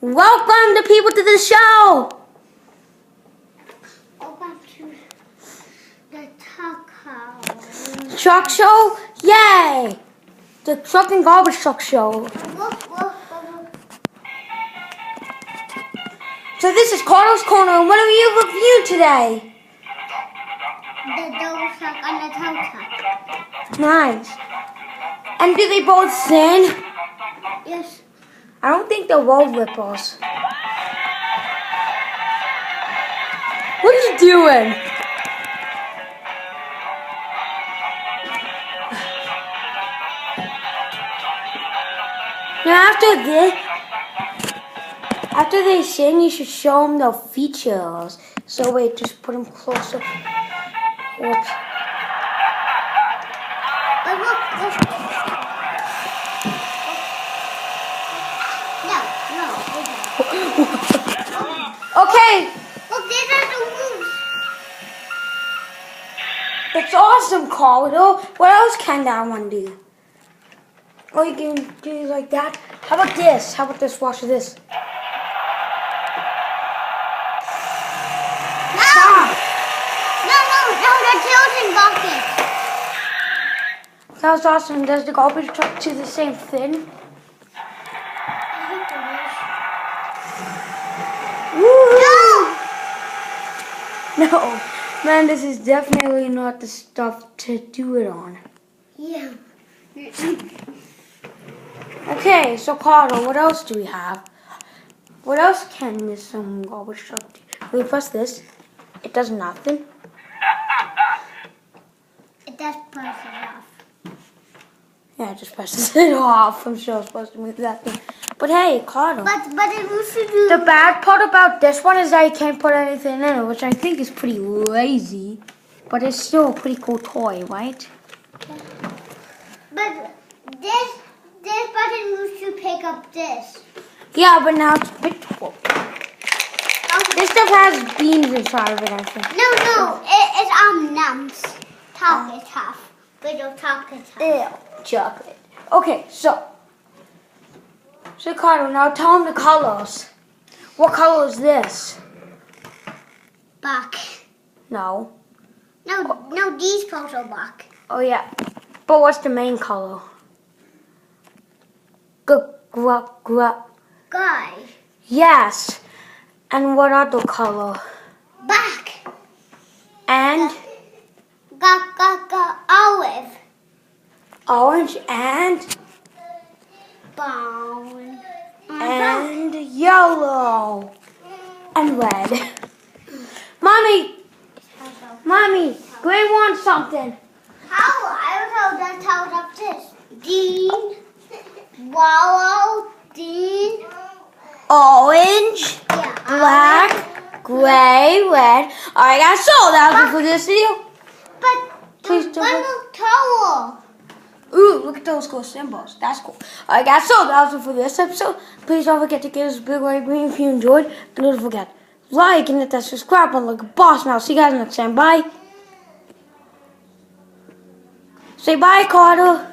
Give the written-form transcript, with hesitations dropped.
Welcome the people to the show. Welcome to the taco. Truck show? Yay! The truck and garbage truck show. So this is Carlos Corner, and what are you reviewing today? The double truck and the tow truck. Nice. And do they both sin? Yes. I don't think they're road rippers. What are you doing? Now after they sing, you should show them the features. So wait, just put them closer. Oops. But look. Okay. Look, these are the moves. It's awesome, Carlo. What else can that one do? Oh, you can do like that. How about this? How about this? Watch this. No, the tilting bucket. That was awesome. Does the garbage truck do the same thing? No, man, this is definitely not the stuff to do it on. Yeah. Okay, so Carlo, what else do we have? What else can this garbage truck do? We press this. It does nothing. It does press it off. Yeah, it just presses it off. I'm sure it's supposed to move that thing. But hey, Carlo. But it used to do. The bad part about this one is that you can't put anything in it, which I think is pretty lazy. But it's still a pretty cool toy, right? But this button used to pick up this. Yeah, but now it's pickable. This stuff has beans inside of it, I think. No, it's numbs. Chocolate tough. Little chocolate tough. Ew, chocolate. Okay, so Carlo, now tell him the colors. What color is this? Black. No. No, these colors are black. Oh yeah. But what's the main color? Guy. Yes. And what other color? Black. And Olive. orange and Brown. and yellow and red. Mommy, Gray wants something. How? I don't know. That tells up this. Dean. Wallow. Dean. Orange, Yeah. black, gray, red. I got sold out for this video. But Please the don't. little towel. Ooh, look at those cool symbols. That's cool. I got sold out for this episode. Please don't forget to give us a big like if you enjoyed. Don't forget like and hit that subscribe button like a boss. Now, see you guys next time. Bye. Say bye, Carter.